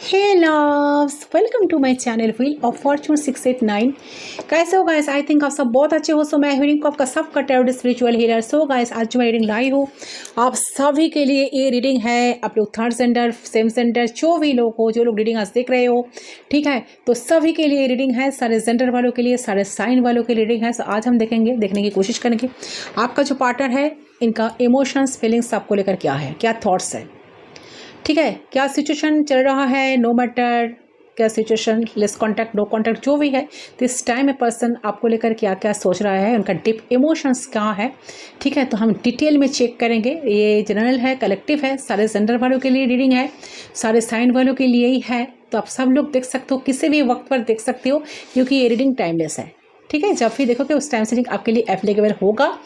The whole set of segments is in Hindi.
Hey loves, welcome to my channel Wheel of Fortune 689। कैसे हो गाइस? आई थिंक आप सब बहुत अच्छे हो। सो मैं हीलिंग को आपका सबका tarot spiritual healer. So guys, आज जो मैं रीडिंग लाई हूँ आप सभी के लिए ये रीडिंग है। आप लोग थर्ड सेंटर, सेम सेंटर, जो भी लोग हो, जो लोग रीडिंग आज देख रहे हो, ठीक है, तो सभी के लिए रीडिंग है। सारे जेंडर वालों के लिए, सारे साइन वालों के लिए रीडिंग है। सो आज हम देखेंगे, देखने की कोशिश करेंगे आपका जो पार्टनर है, इनका इमोशंस, फीलिंग्स आपको लेकर क्या है, क्या थॉट्स है, ठीक है, क्या सिचुएशन चल रहा है। नो मैटर क्या situation, less contact, no contact, जो भी है, दिस टाइम ए पर्सन आपको लेकर क्या क्या सोच रहा है, उनका डीप इमोशंस क्या है, ठीक है। तो हम डिटेल में चेक करेंगे। ये जनरल है, कलेक्टिव है, सारे जेंडर वालों के लिए रीडिंग है, सारे साइन वालों के लिए ही है। तो आप सब लोग देख सकते हो, किसी भी वक्त पर देख सकते हो, क्योंकि ये रीडिंग टाइमलेस है, ठीक है। जब भी देखोगे उस टाइम से रीडिंग आपके लिए एप्लीकेबल होगा।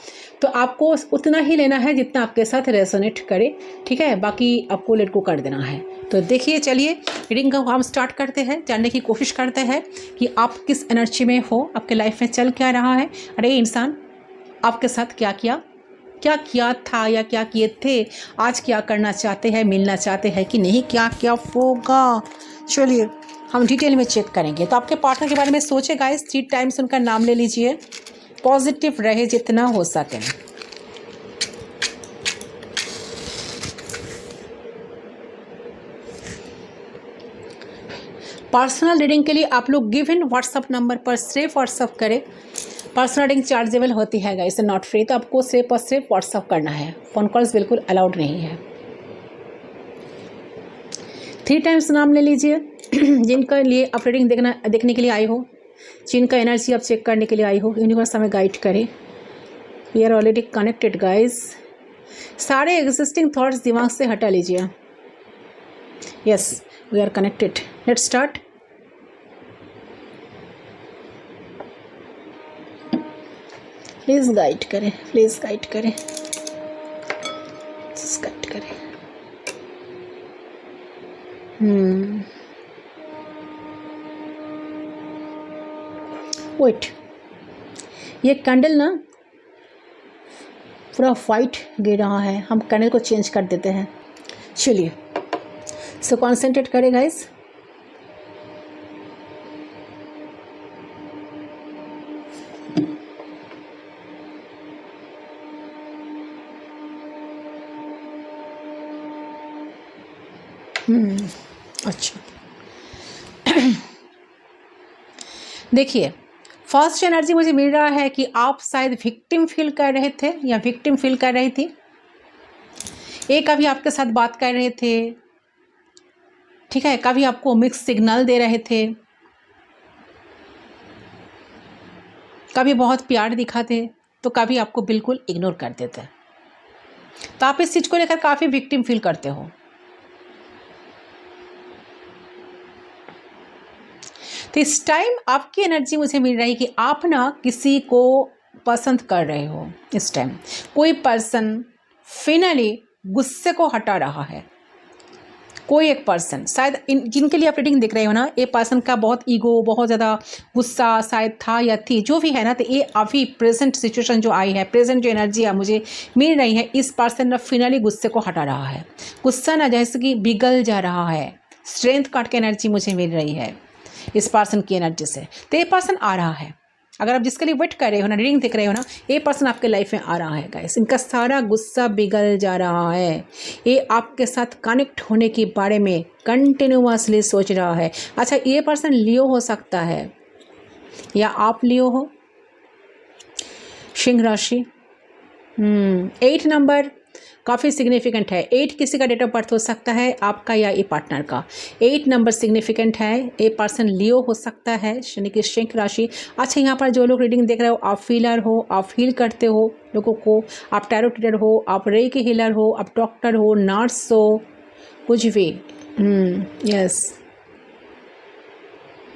तो आपको उतना ही लेना है जितना आपके साथ रेजोनेट करे, ठीक है, बाकी आपको लेट गो कर देना है। तो देखिए, चलिए रीडिंग को हम स्टार्ट करते हैं, जानने की कोशिश करते हैं कि आप किस एनर्जी में हो, आपके लाइफ में चल क्या रहा है। अरे इंसान, आपके साथ क्या किया, क्या किया था या क्या किए थे, आज क्या करना चाहते हैं, मिलना चाहते हैं कि नहीं, क्या क्या होगा। चलिए हम डिटेल में चेक करेंगे। तो आपके पार्टनर के बारे में सोचे गाइस, 3 टाइम्स उनका नाम ले लीजिए, पॉजिटिव रहे जितना हो सके। पर्सनल रीडिंग के लिए आप लोग गिवन व्हाट्सअप नंबर पर सिर्फ व्हाट्सअप करें। पर्सनल रीडिंग चार्जेबल होती है गाइस, नॉट फ्री। तो आपको सिर्फ और सिर्फ व्हाट्सअप करना है, फ़ोन कॉल्स बिल्कुल अलाउड नहीं है। 3 टाइम्स नाम ले लीजिए जिनके लिए आप रीडिंग देखने के लिए आए हो, जिनका एनर्जी आप चेक करने के लिए आई हो। यूनिवर्स हमें गाइड करे। We are already connected guys. सारे एग्जिस्टिंग थॉट्स दिमाग से हटा लीजिए। Yes, we are connected. Let's start. Please guide करें, प्लीज़ गाइड करें, गाइड करें। वेट, ये कैंडल ना पूरा वाइट गिर रहा है, हम कैंडल को चेंज कर देते हैं। चलिए, सो कॉन्सेंट्रेट करें गाइस। अच्छा देखिए, फर्स्ट एनर्जी मुझे मिल रहा है कि आप शायद विक्टिम फील कर रहे थे या विक्टिम फील कर रही थी। एक कभी आपके साथ बात कर रहे थे, ठीक है, कभी आपको मिक्स सिग्नल दे रहे थे, कभी बहुत प्यार दिखाते, तो कभी आपको बिल्कुल इग्नोर कर देते। तो आप इस चीज़ को लेकर काफ़ी विक्टिम फील करते हो। तो इस टाइम आपकी एनर्जी मुझे मिल रही है कि आप ना किसी को पसंद कर रहे हो। इस टाइम कोई पर्सन फाइनली गुस्से को हटा रहा है। कोई एक पर्सन शायद जिनके लिए आप रीडिंग देख रहे हो ना, ये पर्सन का बहुत ईगो, बहुत ज़्यादा गुस्सा शायद था या थी, जो भी है ना। तो ये अभी प्रेजेंट सिचुएशन जो आई है, प्रेजेंट जो एनर्जी है मुझे मिल रही है, इस पर्सन ना फाइनली गुस्से को हटा रहा है। गुस्सा ना जैसे कि पिघल जा रहा है, स्ट्रेंथ काट के एनर्जी मुझे मिल रही है इस पर्सन की एनर्जी से। तो ये पर्सन आ रहा है। अगर आप जिसके लिए वेट कर रहे हो ना, रीडिंग देख रहे हो ना, ये पर्सन आपके लाइफ में आ रहा है गाइस। इनका सारा गुस्सा पिघल जा रहा है। ये आपके साथ कनेक्ट होने के बारे में कंटिन्यूअसली सोच रहा है। अच्छा, ये पर्सन लियो हो सकता है या आप लियो हो। सिंह राशि, 8 नंबर काफ़ी सिग्निफिकेंट है। 8 किसी का डेट ऑफ बर्थ हो सकता है, आपका या ये पार्टनर का। 8 नंबर सिग्निफिकेंट है। ये पर्सन लियो हो सकता है, यानी कि सिंह राशि। अच्छा, यहाँ पर जो लोग रीडिंग देख रहे हो, आप फीलर हो, आप फील करते हो लोगों को, आप टैरो रीडर हो, आप रेकी हीलर हो, आप डॉक्टर हो, नर्स हो, कुछ भी। यस,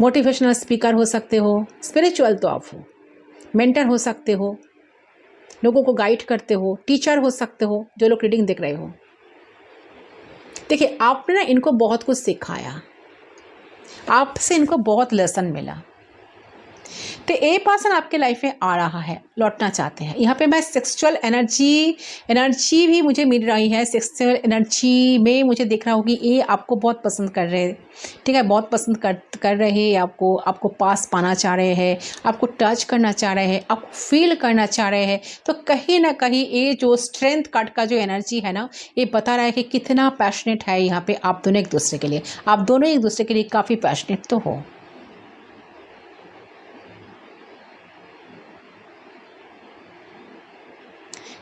मोटिवेशनल स्पीकर हो सकते हो, स्पिरिचुअल तो आप हो, मेंटर हो सकते हो, लोगों को गाइड करते हो, टीचर हो सकते हो, जो लोग रीडिंग देख रहे हो। देखिए, आपने ना इनको बहुत कुछ सिखाया, आपसे इनको बहुत लेसन मिला। तो ए पर्सन आपके लाइफ में आ रहा है, लौटना चाहते हैं। यहाँ पे मैं सेक्सुअल एनर्जी भी मुझे मिल रही है। सेक्सुअल एनर्जी में मुझे दिख रहा हो कि ये आपको बहुत पसंद कर रहे हैं, ठीक है, बहुत पसंद कर रहे हैं आपको पास पाना चाह रहे हैं, आपको टच करना चाह रहे हैं, आपको फील करना चाह रहे हैं। तो कहीं ना कहीं ये जो स्ट्रेंथ कार्ड का जो एनर्जी है ना, ये बता रहा है कि कितना पैशनेट है यहाँ पे आप दोनों एक दूसरे के लिए। आप दोनों एक दूसरे के लिए काफ़ी पैशनेट तो हो।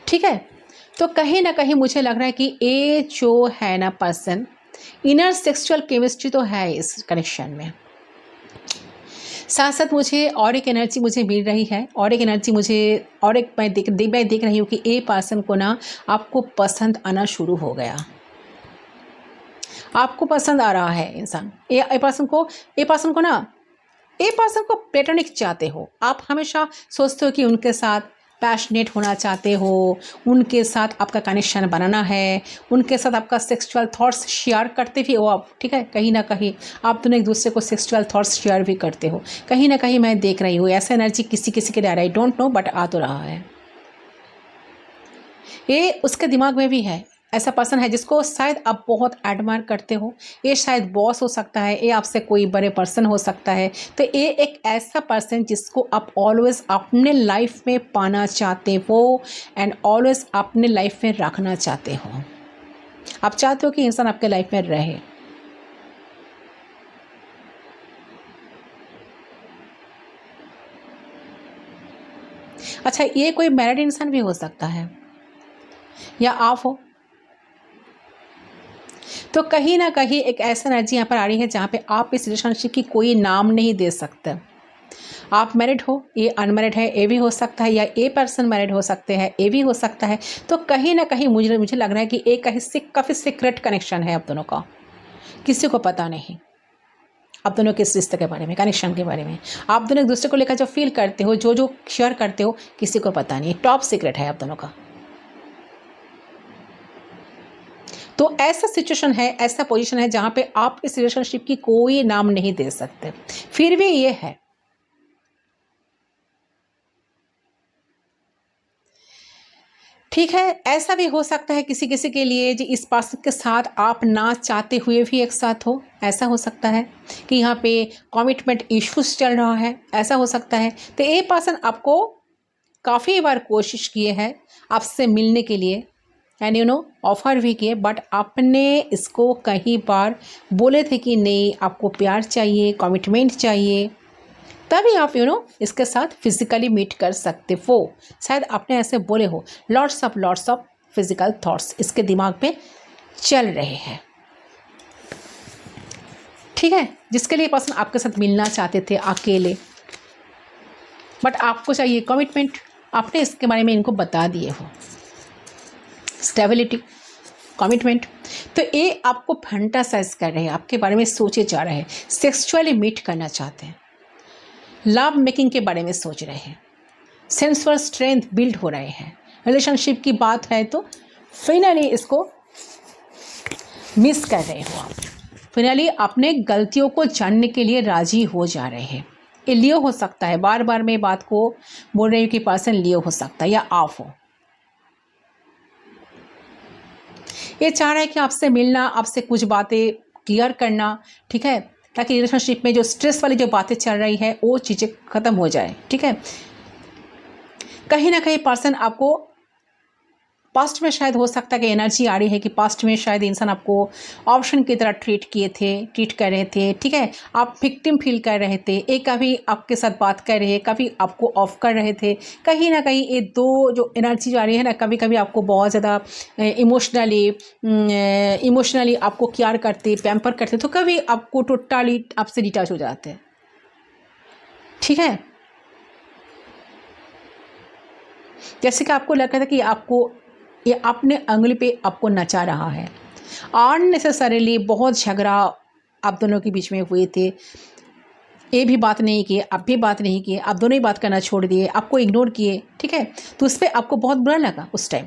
ठीक है, तो कहीं ना कहीं मुझे लग रहा है कि ये जो है ना पर्सन, इनर सेक्सुअल केमिस्ट्री तो है इस कनेक्शन में। साथ साथ मुझे और एक एनर्जी मुझे मिल रही है, और एक एनर्जी मुझे, और एक मैं देख रही हूँ कि ये पर्सन को ना आपको पसंद आना शुरू हो गया। आपको पसंद आ रहा है इंसान, ये पर्सन को प्लेटोनिक चाहते हो। आप हमेशा सोचते हो कि उनके साथ पैशनेट होना चाहते हो, उनके साथ आपका कनेक्शन बनाना है, उनके साथ आपका सेक्सुअल थॉट्स शेयर करते भी हो आप, ठीक है। कहीं ना कहीं आप दोनों एक दूसरे को सेक्सुअल थॉट्स शेयर भी करते हो। कहीं ना कहीं मैं देख रही हूँ ऐसा एनर्जी किसी किसी के लिए आ रहा है, आई डोंट नो, बट आ तो रहा है। ये उसके दिमाग में भी है। ऐसा पर्सन है जिसको शायद आप बहुत एडमायर करते हो। ये शायद बॉस हो सकता है, ये आपसे कोई बड़े पर्सन हो सकता है। तो ये एक ऐसा पर्सन जिसको आप ऑलवेज अपने लाइफ में पाना चाहते हो एंड ऑलवेज अपने लाइफ में रखना चाहते हो। आप चाहते हो कि इंसान आपके लाइफ में रहे। अच्छा, ये कोई मैरिड इंसान भी हो सकता है या आप हो। तो कहीं ना कहीं एक ऐसा एनर्जी यहाँ पर आ रही है जहाँ पे आप इस रिलेशनशिप की कोई नाम नहीं दे सकते। आप मैरिड हो, ये अनमैरिड है, ये भी हो सकता है, या ए पर्सन मैरिड हो सकते हैं, ये भी हो सकता है। तो कहीं ना कहीं मुझे लग रहा है कि एक काफ़ी सीक्रेट कनेक्शन है आप दोनों का, किसी को पता नहीं आप दोनों के इस रिश्ते के बारे में, कनेक्शन के बारे में। आप दोनों एक दूसरे को लेकर जो फील करते हो, जो शेयर करते हो, किसी को पता नहीं, टॉप सीक्रेट है आप दोनों का। तो ऐसा सिचुएशन है, ऐसा पोजीशन है जहाँ पे आप इस रिलेशनशिप की कोई नाम नहीं दे सकते, फिर भी ये है। ठीक है, ऐसा भी हो सकता है किसी किसी के लिए जी इस पर्सन के साथ आप ना चाहते हुए भी एक साथ हो। ऐसा हो सकता है कि यहाँ पे कमिटमेंट इश्यूज चल रहा है, ऐसा हो सकता है। तो ये पर्सन आपको काफ़ी बार कोशिश किए हैं आपसे मिलने के लिए एंड ऑफ़र भी किए, बट आपने इसको कई बार बोले थे कि नहीं, आपको प्यार चाहिए, कमिटमेंट चाहिए, तभी आप इसके साथ फिजिकली मीट कर सकते हो। शायद आपने ऐसे बोले हो। लॉट्स ऑफ फिजिकल थॉट्स इसके दिमाग में चल रहे हैं, ठीक है, जिसके लिए पर्सन आपके साथ मिलना चाहते थे अकेले, बट आपको चाहिए कमिटमेंट। आपने इसके बारे में इनको बता दिए हो, स्टेबिलिटी, कमिटमेंट। तो ये आपको फैंटासाइज कर रहे हैं, आपके बारे में सोचे जा रहे हैं, सेक्सुअली मीट करना चाहते हैं, लव मेकिंग के बारे में सोच रहे हैं, सेंसुअल स्ट्रेंथ बिल्ड हो रहे हैं। रिलेशनशिप की बात है तो फाइनली इसको मिस कर रहे हो आप। फाइनली अपने गलतियों को जानने के लिए राजी हो जा रहे हैं। ये लियो हो सकता है, बार बार मैं बात को बोल रही हूँ कि पर्सन लियो हो सकता है या आप हो। ये चाह रहा है कि आपसे मिलना, आपसे कुछ बातें क्लियर करना, ठीक है, ताकि रिलेशनशिप में जो स्ट्रेस वाली जो बातें चल रही है वो चीज़ें ख़त्म हो जाए, ठीक है। कहीं ना कहीं पर्सन आपको पास्ट में शायद हो सकता है कि एनर्जी आ रही है कि पास्ट में शायद इंसान आपको ऑप्शन की तरह ट्रीट कर रहे थे, ठीक है, आप विक्टिम फील कर रहे थे। एक कभी आपके साथ बात कर रहे, कभी आपको ऑफ कर रहे थे। कहीं ना कहीं ये दो जो एनर्जी जो आ रही है ना, कभी कभी आपको बहुत ज़्यादा इमोशनली आपको केयर करते, पैम्पर करते, तो कभी आपको टोटली आपसे डिटैच हो जाते हैं, ठीक है। जैसे कि आपको लगता था कि आपको ये अपने अंगुली पे आपको नचा रहा है। अननेसेसरीली बहुत झगड़ा आप दोनों के बीच में हुए थे, ये भी बात नहीं किए, आप भी बात नहीं किए, आप दोनों ही बात करना छोड़ दिए, आपको इग्नोर किए, ठीक है। तो उस पर आपको बहुत बुरा लगा, उस टाइम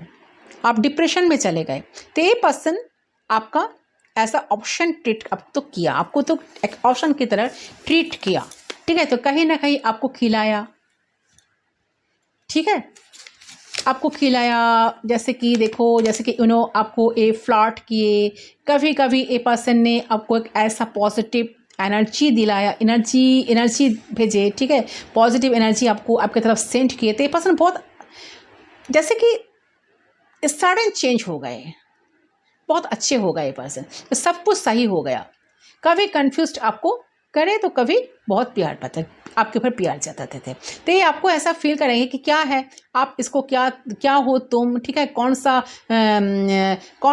आप डिप्रेशन में चले गए। तो ये पर्सन आपका ऐसा ऑप्शन ट्रीट अब तो किया, आपको तो एक ऑप्शन की तरह ट्रीट किया, ठीक है, तो कहीं ना कहीं आपको खिलाया, ठीक है, आपको खिलाया, जैसे कि देखो, जैसे कि आपको ए फ्लर्ट किए, कभी कभी ए पर्सन ने आपको एक ऐसा पॉजिटिव एनर्जी दिलाया, एनर्जी भेजे, ठीक है, पॉजिटिव एनर्जी आपको आपके तरफ सेंड किए, तो ये पर्सन बहुत जैसे कि सडन चेंज हो गए, बहुत अच्छे हो गए पर्सन, तो सब कुछ सही हो गया। कभी कंफ्यूज्ड आपको करे तो कभी बहुत प्यार पाते, आपके ऊपर प्यार जताते थे, तो ये आपको ऐसा फील करेंगे कि क्या है, आप इसको क्या क्या हो तुम, ठीक है, कौन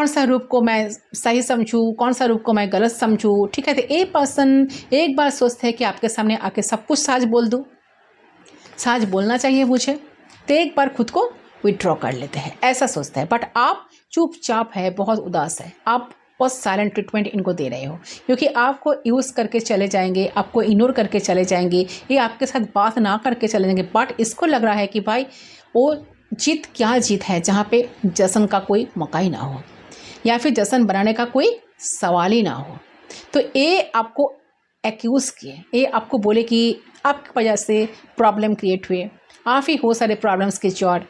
सा रूप को मैं सही समझूँ, कौन सा रूप को मैं गलत समझूँ, ठीक है। तो ये पर्सन एक बार सोचते हैं कि आपके सामने आके सब कुछ साझ बोल दूँ, साझ बोलना चाहिए मुझे, तो एक बार खुद को विड्रॉ कर लेते हैं, ऐसा सोचता है। बट आप चुपचाप है, बहुत उदास है, आप बहुत साइलेंट ट्रीटमेंट इनको दे रहे हो, क्योंकि आपको यूज़ करके चले जाएंगे, आपको इग्नोर करके चले जाएंगे, ये आपके साथ बात ना करके चले जाएंगे। बट इसको लग रहा है कि भाई वो जीत क्या जीत है, जहाँ पे जश्न का कोई मौका ही ना हो, या फिर जश्न बनाने का कोई सवाल ही ना हो। तो ये आपको एक्यूज़ किए, ये आपको बोले कि आपकी वजह से प्रॉब्लम क्रिएट हुए, आप ही हो सारे प्रॉब्लम्स के जड़,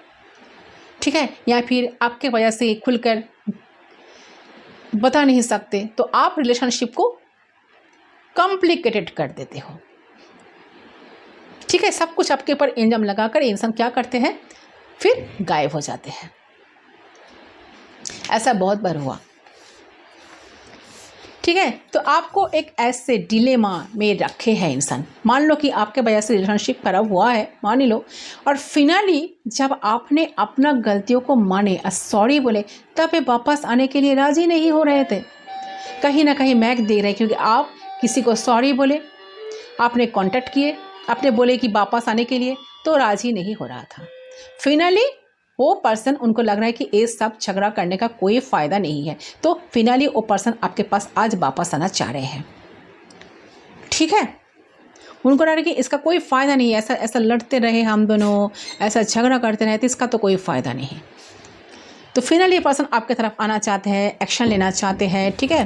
ठीक है, या फिर आपके वजह से खुलकर बता नहीं सकते, तो आप रिलेशनशिप को कॉम्प्लिकेटेड कर देते हो, ठीक है। सब कुछ आपके ऊपर इल्जाम लगाकर इंसान क्या करते हैं, फिर गायब हो जाते हैं। ऐसा बहुत बार हुआ, ठीक है। तो आपको एक ऐसे डिलेमा में रखे हैं इंसान, मान लो कि आपके वजह से रिलेशनशिप खराब हुआ है, मान ही लो, और फिनली जब आपने अपना गलतियों को माने और सॉरी बोले, तब वे वापस आने के लिए राजी नहीं हो रहे थे। कहीं ना कहीं महक दे रहे, क्योंकि आप किसी को सॉरी बोले, आपने कांटेक्ट किए, आपने बोले कि वापस आने के लिए, तो राजी नहीं हो रहा था। फिनली वो पर्सन, उनको लग रहा है कि ये सब झगड़ा करने का कोई फ़ायदा नहीं है, तो फिनली वो पर्सन आपके पास आज वापस आना चाह रहे हैं, ठीक है। उनको लग रहा है कि इसका कोई फ़ायदा नहीं है, ऐसा ऐसा लड़ते रहे हम दोनों, ऐसा झगड़ा करते रहे, तो इसका तो कोई फ़ायदा नहीं। तो फिनली ये पर्सन आपके तरफ आना चाहते हैं, एक्शन लेना चाहते हैं, ठीक है।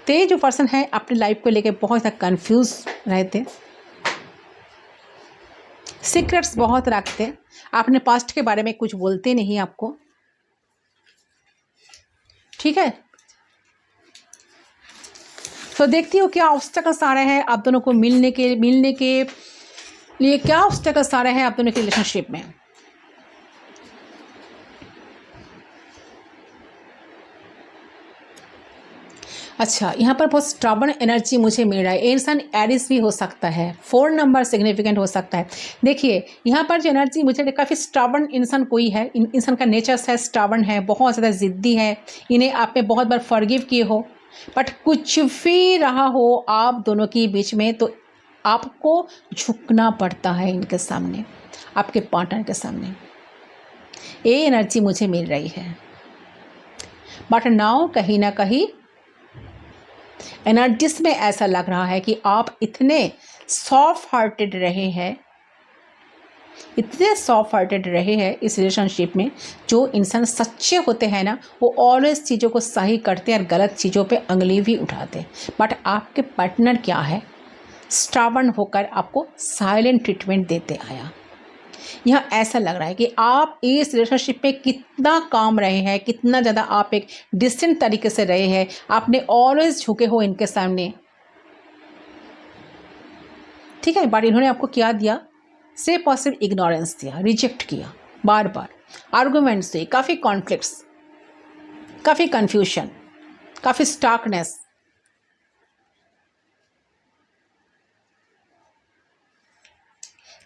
तो ये जो पर्सन है अपनी लाइफ को लेकर बहुत ज़्यादा कंफ्यूज रहते, सीक्रेट्स बहुत रखते, अपने पास्ट के बारे में कुछ बोलते नहीं आपको, ठीक है। तो देखती हो क्या ऑब्स्टेकल्स आ रहे हैं आप दोनों को मिलने के लिए, क्या ऑब्स्टेकल्स आ रहे हैं आप दोनों के रिलेशनशिप में। अच्छा, यहाँ पर बहुत स्ट्रबन एनर्जी मुझे मिल रहा है, ये इंसान एरिस भी हो सकता है, 4 नंबर सिग्निफिकेंट हो सकता है। देखिए यहाँ पर जो एनर्जी मुझे काफ़ी स्ट्रबन इंसान कोई है, इंसान का नेचर है स्ट्रबन है, बहुत ज़्यादा ज़िद्दी है, इन्हें आप में बहुत बार फॉरगिव किए हो, बट कुछ भी रहा हो आप दोनों के बीच में, तो आपको झुकना पड़ता है इनके सामने, आपके पार्टनर के सामने, ये एनर्जी मुझे मिल रही है। बट नाउ कहीं ना कहीं एनर्जीज में ऐसा लग रहा है कि आप इतने सॉफ्ट हार्टेड रहे हैं, इतने सॉफ्ट हार्टेड रहे हैं इस रिलेशनशिप में। जो इंसान सच्चे होते हैं ना, वो ऑलवेज चीज़ों को सही करते हैं और गलत चीज़ों पे उंगली भी उठाते हैं। बट आपके पार्टनर क्या है, स्टबर्न होकर आपको साइलेंट ट्रीटमेंट देते आया। यहाँ ऐसा लग रहा है कि आप इस रिलेशनशिप में कितना काम रहे हैं, कितना ज़्यादा आप एक डिस्टेंट तरीके से रहे हैं, आपने ऑलवेज झुके हो इनके सामने, ठीक है। बट इन्होंने आपको क्या दिया, सिर्फ और सिर्फ इग्नोरेंस दिया, रिजेक्ट किया, बार बार आर्गूमेंट्स हुए, काफ़ी कॉन्फ्लिक्ट्स, काफ़ी कन्फ्यूशन, काफ़ी स्टार्कनेस,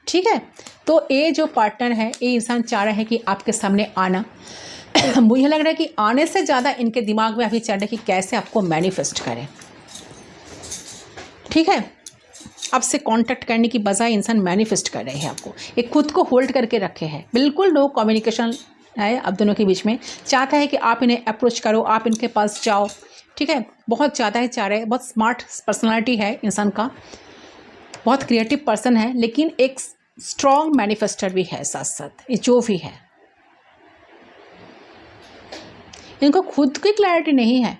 ठीक है। तो ये जो पार्टनर है, ये इंसान चाह रहा है कि आपके सामने आना मुझे लग रहा है कि आने से ज़्यादा इनके दिमाग में अभी चल रहा है कि कैसे आपको मैनिफेस्ट करें, ठीक है। आपसे कांटेक्ट करने की बजाय इंसान मैनिफेस्ट कर रहे हैं आपको, एक खुद को होल्ड करके रखे हैं, बिल्कुल नो कम्युनिकेशन है आप दोनों के बीच में। चाहता है कि आप इन्हें अप्रोच करो, आप इनके पास जाओ, ठीक है। बहुत ज़्यादा ही चाह रहे हैं, बहुत स्मार्ट पर्सनालिटी है इंसान का, बहुत क्रिएटिव पर्सन है, लेकिन एक स्ट्रॉन्ग मैनिफेस्टर भी है साथ साथ। ये जो भी है, इनको खुद की क्लैरिटी नहीं है,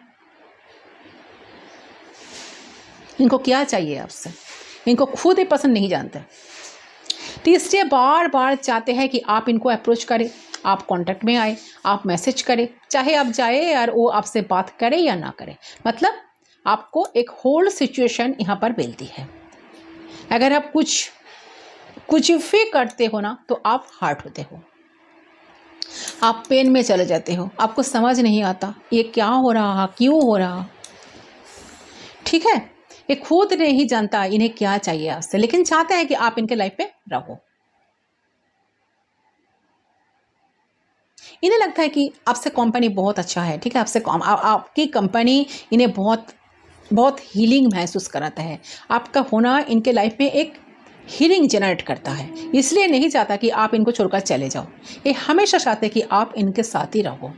इनको क्या चाहिए आपसे, इनको खुद ही पसंद नहीं जानते। तीसरे बार बार चाहते हैं कि आप इनको अप्रोच करें, आप कांटेक्ट में आए, आप मैसेज करें, चाहे आप जाए और वो आपसे बात करे या ना करे, मतलब आपको एक होल सिचुएशन यहाँ पर मिलती है। अगर आप कुछ भी करते हो ना तो आप हर्ट होते हो, आप पेन में चले जाते हो, आपको समझ नहीं आता ये क्या हो रहा, क्यों हो रहा। ठीक है, ये खुद नहीं जानता इन्हें क्या चाहिए आपसे, लेकिन चाहते हैं कि आप इनके लाइफ में रहो। इन्हें लगता है कि आपसे कंपनी बहुत अच्छा है। ठीक है, आपकी कंपनी इन्हें बहुत बहुत हीलिंग महसूस कराता है। आपका होना इनके लाइफ में एक हीलिंग जनरेट करता है, इसलिए नहीं चाहता कि आप इनको छोड़कर चले जाओ। ये हमेशा चाहते हैं कि आप इनके साथ ही रहो।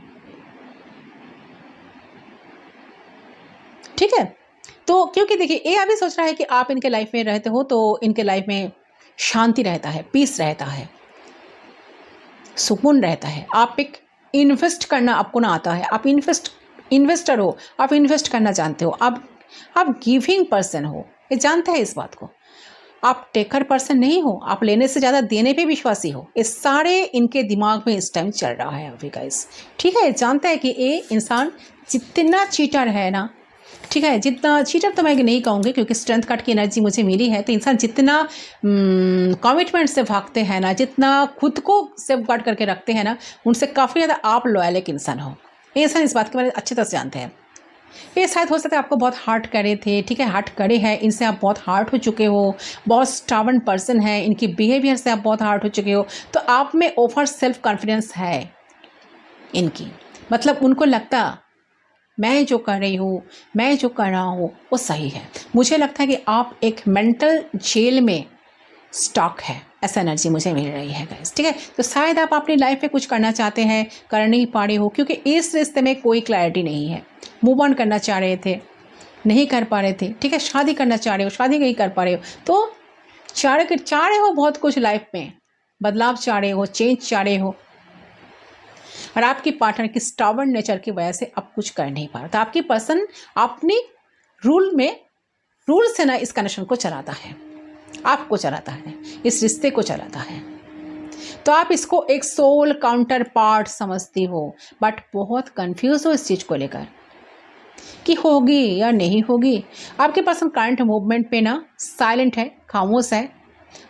ठीक है, तो क्योंकि देखिए ये अभी सोच रहा है कि आप इनके लाइफ में रहते हो तो इनके लाइफ में शांति रहता है, पीस रहता है, सुकून रहता है। आप एक इन्वेस्ट करना आपको ना आता है, आप इन्वेस्टर हो, आप इन्वेस्ट करना जानते हो, आप गिविंग पर्सन हो, ये जानते हैं इस बात को। आप टेकर पर्सन नहीं हो, आप लेने से ज़्यादा देने पे विश्वासी हो। ये सारे इनके दिमाग में इस टाइम चल रहा है अभी गाइस। ठीक है, जानते हैं कि ये इंसान जितना चीटर है ना, ठीक है, जितना चीटर तो मैं नहीं कहूँगी क्योंकि स्ट्रेंथ कार्ड की एनर्जी मुझे मिली है, तो इंसान जितना कमिटमेंट से भागते हैं ना, जितना खुद को सेफ गार्ड करके रखते हैं ना, उनसे काफ़ी ज़्यादा आप लॉयल एक इंसान हो। ये इंसान इस बात के बारे में अच्छी तरह से जानते हैं। ये शायद हो सकता है आपको बहुत हार्ट करे थे। ठीक है, हार्ट करे हैं, इनसे आप बहुत हार्ट हो चुके हो, बहुत स्टबर्न पर्सन है, इनकी बिहेवियर से आप बहुत हार्ट हो चुके हो, तो आप में ओवर सेल्फ कॉन्फिडेंस है इनकी। मतलब उनको लगता मैं जो कर रही हूँ, मैं जो कर रहा हूँ वो सही है। मुझे लगता है कि आप एक मेंटल जेल में स्टॉक है, ऐसा एनर्जी मुझे मिल रही है गाइस। ठीक है, तो शायद आप अपनी लाइफ में कुछ करना चाहते हैं, कर नहीं पा रहे हो क्योंकि इस रिश्ते में कोई क्लैरिटी नहीं है। मूव ऑन करना चाह रहे थे, नहीं कर पा रहे थे। ठीक है, शादी करना चाह रहे हो, शादी नहीं कर पा रहे हो, तो चाह रहे हो बहुत कुछ लाइफ में, बदलाव चाह रहे हो, चेंज चाह रहे हो, और आपकी पार्टनर की स्टबर्न नेचर की वजह से आप कुछ कर नहीं पा रहे। तो आपकी पर्सन अपनी रूल से ना इस कनेक्शन को चलाता है, आपको चलाता है, इस रिश्ते को चलाता है। तो आप इसको एक सोल काउंटर पार्ट समझती हो, बट बहुत कंफ्यूज हो इस चीज़ को लेकर कि होगी या नहीं होगी। आपके पर्सन करंट मूवमेंट पे ना साइलेंट है, खामोश है।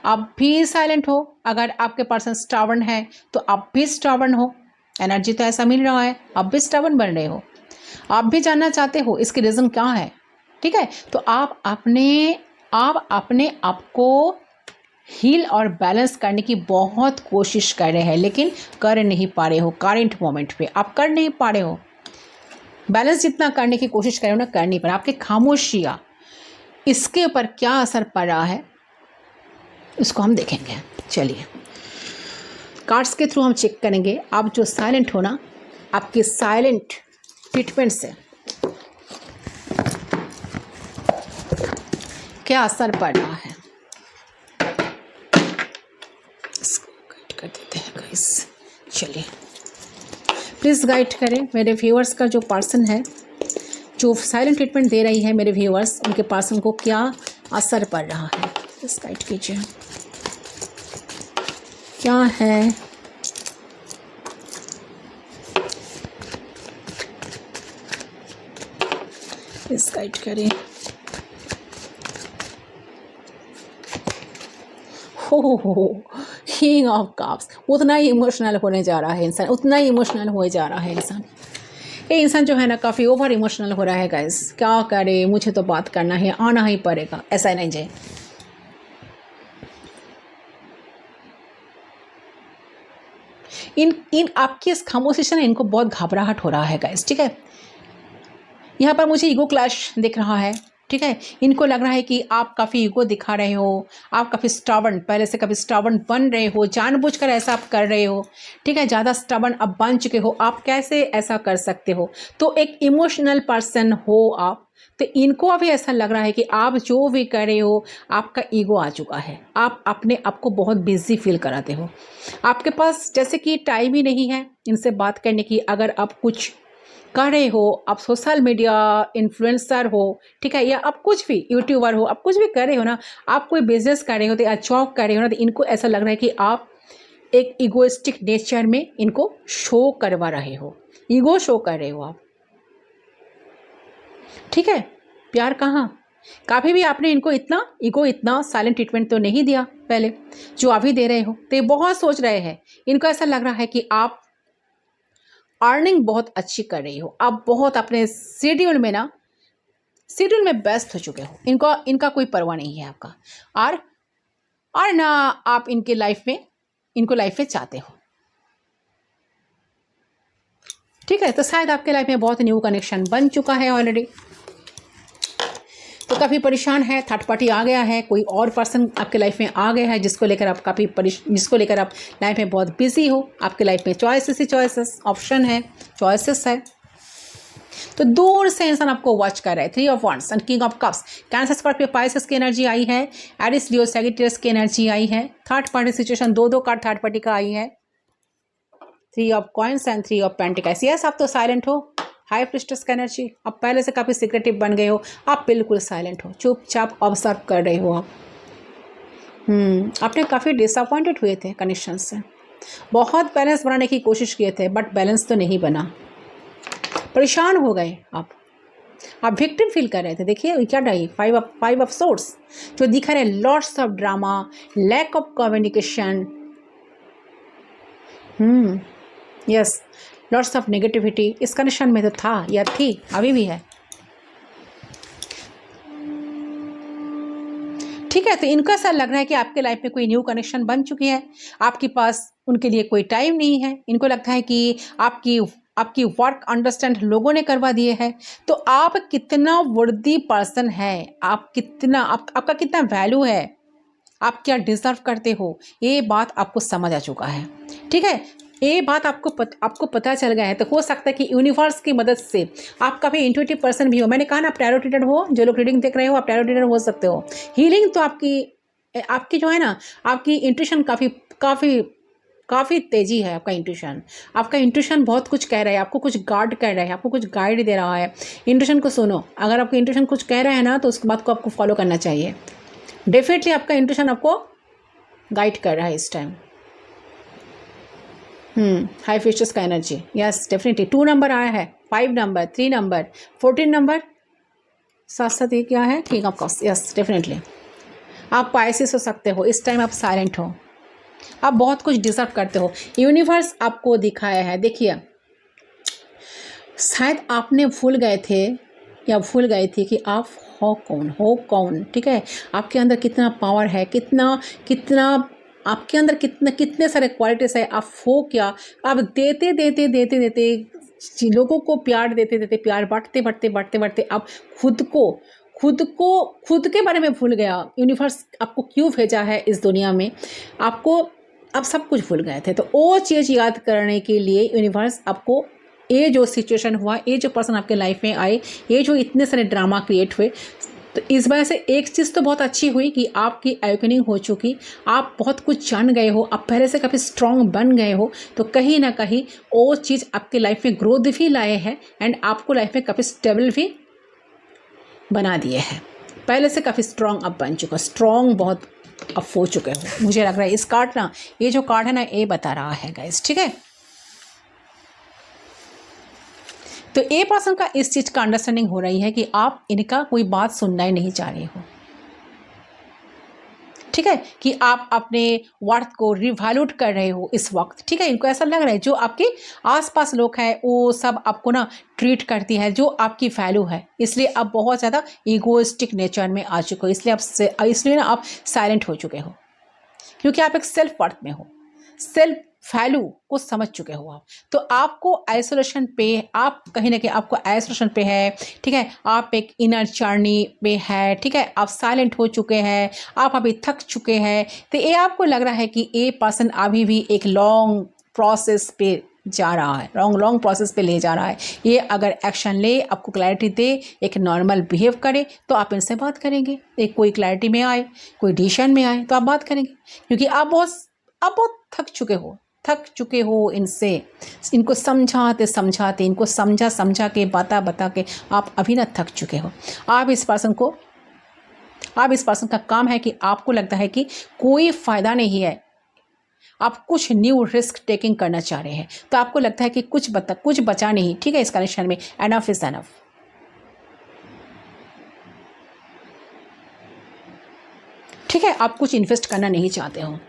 आप भी साइलेंट हो। अगर आपके पर्सन स्टबर्न है तो आप भी स्टबर्न हो। एनर्जी तो ऐसा मिल रहा है, आप भी स्टबर्न बन रहे हो, आप भी जानना चाहते हो इसकी रीज़न क्या है। ठीक है, तो आप अपने आप को हील और बैलेंस करने की बहुत कोशिश कर रहे हैं, लेकिन कर नहीं पा रहे हो। करंट मोमेंट पे आप कर नहीं पा रहे हो, बैलेंस जितना करने की कोशिश कर रहे हो ना, कर नहीं पा रहे। आपकी खामोशियाँ, इसके ऊपर क्या असर पड़ रहा है उसको हम देखेंगे। चलिए, कार्ड्स के थ्रू हम चेक करेंगे। आप जो साइलेंट हो ना, आपके साइलेंट ट्रीटमेंट से क्या असर पड़ रहा है, इसको गाइड कर देते हैं गाइस। चलिए, प्लीज़ गाइड करें मेरे व्यूअर्स का जो पर्सन है, जो साइलेंट ट्रीटमेंट दे रही है मेरे व्यूअर्स, उनके पर्सन को क्या असर पड़ रहा है, प्लीज़ गाइड कीजिए। क्या है प्लीज़ गाइड करें। हो किंग ऑफ कप्स, उतना ही इमोशनल होने जा रहा है इंसान, उतना ही इमोशनल हो जा रहा है इंसान। ये इंसान जो है ना काफ़ी ओवर इमोशनल हो रहा है गाइस। क्या करे, मुझे तो बात करना है, आना ही पड़ेगा, ऐसा नहीं जाए। इन आपकी इस खामोशी से ना इनको बहुत घबराहट हो रहा है गाइस। ठीक है, यहाँ पर मुझे ईगो क्लैश दिख रहा है। ठीक है, इनको लग रहा है कि आप काफ़ी ईगो दिखा रहे हो, आप काफ़ी स्टबर्न, पहले से काफ़ी स्टबर्न बन रहे हो, जानबूझकर ऐसा आप कर रहे हो। ठीक है, ज़्यादा स्टबर्न अब बन चुके हो, आप कैसे ऐसा कर सकते हो। तो एक इमोशनल पर्सन हो आप, तो इनको अभी ऐसा लग रहा है कि आप जो भी कर रहे हो आपका ईगो आ चुका है, आप अपने आप को बहुत बिजी फील कराते हो। आपके पास जैसे कि टाइम ही नहीं है इनसे बात करने की। अगर आप कुछ कर रहे हो, आप सोशल मीडिया इन्फ्लुएंसर हो, ठीक है, या आप कुछ भी यूट्यूबर हो, आप कुछ भी कर रहे हो ना, आप कोई बिजनेस कर रहे हो तो या जॉब कर रहे हो ना, तो इनको ऐसा लग रहा है कि आप एक इगोइस्टिक नेचर में इनको शो करवा रहे हो, ईगो शो कर रहे हो आप, ठीक है। प्यार कहाँ, कभी भी आपने इनको इतना साइलेंट ट्रीटमेंट तो नहीं दिया पहले जो अभी दे रहे हो। तो ये बहुत सोच रहे हैं, इनको ऐसा लग रहा है कि आप अर्निंग बहुत अच्छी कर रही हो, आप बहुत अपने शेड्यूल में व्यस्त हो चुके हो, इनका कोई परवाह नहीं है आपका, और ना आप इनको लाइफ में चाहते हो, ठीक है। तो शायद आपके लाइफ में बहुत न्यू कनेक्शन बन चुका है ऑलरेडी, तो काफ़ी परेशान है, थर्ड पार्टी आ गया है, कोई और पर्सन आपके लाइफ में आ गया है जिसको लेकर आप लाइफ में बहुत बिजी हो, आपके लाइफ में चॉइसेस ऑप्शन है, चॉइसेस है। तो दूर से इंसान आपको वॉच कर रहा है। 3 of wands and king of cups, cancer Scorpio Pisces की एनर्जी आई है, एरिस लियो सैजिटेरियस की एनर्जी आई है, थर्ड पार्टी सिचुएशन, दो कार्ड थर्ड पार्टी का आई है, 3 of coins and 3 of pentacles. Yes, आप तो साइलेंट हो, हाई प्रिस्टेस का एनर्जी, आप पहले से काफ़ी सीक्रेटिव बन गए हो, आप बिल्कुल साइलेंट हो, चुपचाप ऑब्जर्व कर रहे हो आप। आपने काफ़ी डिसअपॉइंटेड हुए थे कनेक्शन से, बहुत बैलेंस बनाने की कोशिश किए थे, बट बैलेंस तो नहीं बना, परेशान हो गए आप विक्टिम फील कर रहे थे। देखिए क्या रही, 5 ऑफ सोर्ड्स जो दिखा रहे, lots of drama, lack of communication, yes, lots of negativity इस कनेक्शन में तो था या थी, अभी भी है, ठीक है। तो इनको ऐसा लग रहा है कि आपके लाइफ में कोई न्यू कनेक्शन बन चुकी है, आपके पास उनके लिए कोई टाइम नहीं है, इनको लगता है कि आपकी वर्क अंडरस्टैंड लोगों ने करवा दिए है। तो आप कितना वर्दी पर्सन है, आपका कितना वैल्यू है, आप क्या डिजर्व करते हो, ये बात आपको समझ आ चुका है, ठीक है। ये बात आपको पता चल गया है। तो हो सकता है कि यूनिवर्स की मदद से आप काफ़ी इंट्यूटिव पर्सन भी हो, मैंने कहा ना आप टैरो रीडर हो, जो लोग रीडिंग देख रहे हो आप टैरो रीडर हो सकते हो। हीलिंग तो आपकी जो है ना, आपकी इंट्यूशन काफ़ी तेजी है, आपका इंट्यूशन बहुत कुछ कह रहा है, आपको कुछ गार्ड कर रहा है, आपको कुछ गाइड दे रहा है। इंट्यूशन को सुनो, अगर आपका इंट्यूशन कुछ कह रहा है ना, तो उस बात को आपको फॉलो करना चाहिए। डेफिनेटली आपका इंट्यूशन आपको गाइड कर रहा है इस टाइम। हाई फिशेस का एनर्जी, यस डेफिनेटली 2 नंबर आया है, 5 नंबर, 3 नंबर, 14 नंबर, साथ साथ ये क्या है, king of cups, yes definitely आप पाइसेस हो सकते हो, इस टाइम आप साइलेंट हो, आप बहुत कुछ डिजर्व करते हो, यूनिवर्स आपको दिखाया है। देखिए शायद आपने भूल गए थे या भूल गई थी कि आप हो कौन, ठीक है। आपके अंदर कितना पावर है, कितना आपके अंदर कितने सारे क्वालिटीज़ है, आप हो क्या, आप देते लोगों को प्यार देते प्यार बांटते आप खुद के बारे में भूल गया। यूनिवर्स आपको क्यों भेजा है इस दुनिया में, आप सब कुछ भूल गए थे। तो वो चीज़ याद करने के लिए यूनिवर्स आपको ये जो सिचुएशन हुआ, ये जो पर्सन आपके लाइफ में आए, ये जो इतने सारे ड्रामा क्रिएट हुए, तो इस वजह से एक चीज़ तो बहुत अच्छी हुई कि आपकी अवेकनिंग हो चुकी, आप बहुत कुछ जान गए हो, आप पहले से काफ़ी स्ट्रॉन्ग बन गए हो। तो कहीं ना कहीं वो चीज़ आपके लाइफ में ग्रोथ भी लाए हैं एंड आपको लाइफ में काफ़ी स्टेबल भी बना दिए हैं। पहले से काफ़ी स्ट्रॉन्ग आप बन चुके हो, स्ट्रॉन्ग बहुत अब हो चुके हो। मुझे लग रहा है इस कार्ड ना, ये जो कार्ड है ना, ये बता रहा है गाइस, ठीक है। तो ए पर्सन का इस चीज़ का अंडरस्टैंडिंग हो रही है कि आप इनका कोई बात सुनना ही नहीं चाह रहे हो, ठीक है, कि आप अपने वर्थ को रिवैल्यूट कर रहे हो इस वक्त, ठीक है। इनको ऐसा लग रहा है जो आपके आसपास लोग हैं वो सब आपको ना ट्रीट करती है जो आपकी वैल्यू है, इसलिए आप बहुत ज़्यादा ईगोइस्टिक नेचर में आ चुके हो, इसलिए ना आप साइलेंट हो चुके हो, क्योंकि आप एक सेल्फ वर्थ में हो, सेल्फ वैल्यू को समझ चुके हो आप। तो आपको आइसोलेशन पे, आप कहीं ना कहीं आपको आइसोलेशन पे है, ठीक है, आप एक इनर जर्नी पे है, ठीक है, आप साइलेंट हो चुके हैं, आप अभी थक चुके हैं। तो ये आपको लग रहा है कि ये पर्सन अभी भी एक लॉन्ग प्रोसेस पे जा रहा है, लॉन्ग प्रोसेस पे ले जा रहा है। ये अगर एक्शन ले, आपको क्लैरिटी दे, एक नॉर्मल बिहेव करे, तो आप इनसे बात करेंगे, एक कोई क्लैरिटी में आए, कोई डिसीजन में आए तो आप बात करेंगे, क्योंकि आप बहुत थक चुके हो, थक चुके हो इनसे, इनको समझाते समझाते, इनको समझा समझा के, बता बता के आप अभी ना थक चुके हो। आप इस पर्सन का काम है कि आपको लगता है कि कोई फ़ायदा नहीं है, आप कुछ न्यू रिस्क टेकिंग करना चाह रहे हैं, तो आपको लगता है कि कुछ बचा नहीं। ठीक है, इस कनेक्शन में एनफ इज़ एनफ। ठीक है, आप कुछ इन्वेस्ट करना नहीं चाहते हो।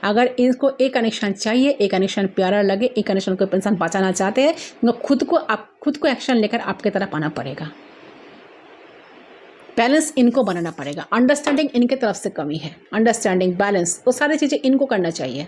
अगर इनको एक कनेक्शन चाहिए, एक कनेक्शन प्यारा लगे, एक कनेक्शन को इंसान बचाना चाहते हैं, तो खुद को एक्शन लेकर आपके तरफ आना पड़ेगा। बैलेंस इनको बनाना पड़ेगा। अंडरस्टैंडिंग इनके तरफ से कमी है, अंडरस्टैंडिंग, बैलेंस, वो सारी चीज़ें इनको करना चाहिए।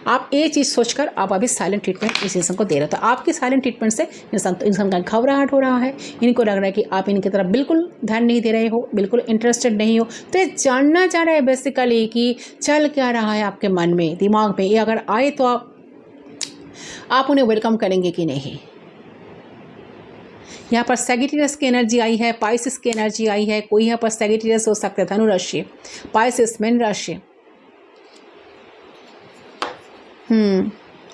आप ये चीज़ सोचकर आप अभी साइलेंट ट्रीटमेंट इस इंसान को दे रहे हो, तो आपकी साइलेंट ट्रीटमेंट से इंसान का घबराहट हो रहा है। इनको लग रहा है कि आप इनकी तरफ बिल्कुल ध्यान नहीं दे रहे हो, बिल्कुल इंटरेस्टेड नहीं हो। तो ये जानना चाह रहे हैं बेसिकली कि चल क्या रहा है आपके मन में, दिमाग में। ये अगर आए तो आप उन्हें वेलकम करेंगे कि नहीं। यहाँ पर सैगिटेरियस की एनर्जी आई है, पाइसिस की एनर्जी आई है। कोई यहाँ पर सैगिटेरियस हो सकता है, धनु राशि, पाइसिस मीन राशि।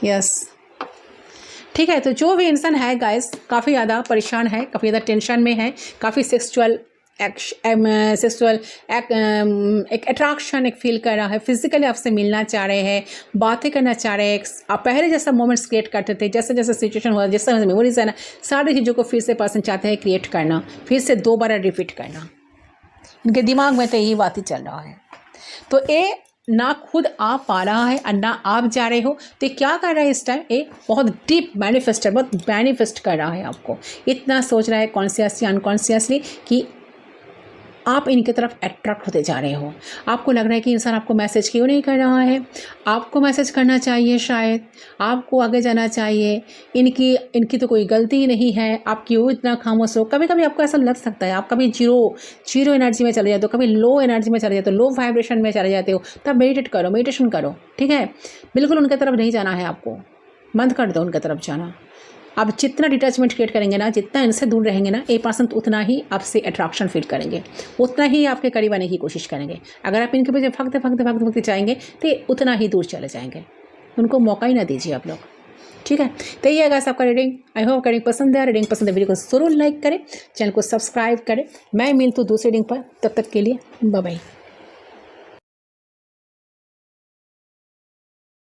यस, ठीक है। तो जो भी इंसान है गाइस, काफ़ी ज़्यादा परेशान है, काफ़ी ज़्यादा टेंशन में है, काफ़ी सेक्सुअल एक अट्रैक्शन एक फील कर रहा है, फिजिकली आपसे मिलना चाह रहे हैं, बातें करना चाह रहे हैं। आप पहले जैसा मोमेंट्स क्रिएट करते थे, जैसे जैसे सिचुएशन हुआ, जैसे मेमोरीज है ना, सारी चीज़ों को फिर से पर्सन चाहते हैं क्रिएट करना, फिर से दोबारा रिपीट करना। इनके दिमाग में तो यही बात ही चल रहा है। तो ये ना खुद आ पा रहा है और ना आप जा रहे हो, तो ये क्या कर रहा है इस टाइम, ये बहुत डीप मैनिफेस्टर, बहुत मैनिफेस्ट कर रहा है आपको। इतना सोच रहा है कॉन्शियसली अनकॉन्शियसली कि आप इनकी तरफ अट्रैक्ट होते जा रहे हो। आपको लग रहा है कि इंसान आपको मैसेज क्यों नहीं कर रहा है, आपको मैसेज करना चाहिए, शायद आपको आगे जाना चाहिए। इनकी तो कोई गलती ही नहीं है, आप क्यों इतना खामोश हो। कभी कभी आपको ऐसा लग सकता है, आप कभी जीरो एनर्जी में चले जाते हो, कभी लो एनर्जी में चले जाते हो, लो वाइब्रेशन में चले जाते हो, तब मेडिटेशन करो। ठीक है, बिल्कुल उनकी तरफ नहीं जाना है, आपको बंद कर दो उनकी तरफ जाना। आप जितना डिटैचमेंट क्रिएट करेंगे ना, जितना इनसे दूर रहेंगे ना, 1% उतना ही आपसे अट्रैक्शन फील करेंगे, उतना ही आपके करीब आने की कोशिश करेंगे। अगर आप इनके पीछे भगते जाएंगे तो उतना ही दूर चले जाएंगे। उनको मौका ही ना दीजिए आप लोग। ठीक है, तो ये है आपका रीडिंग। आई होप रीडिंग पसंद है। रीडिंग पसंद है वीडियो को जरूर लाइक करें, चैनल को सब्सक्राइब करें। मैं मिलती हूँ दूसरी रीडिंग पर, तब तक के लिए बाय बाय।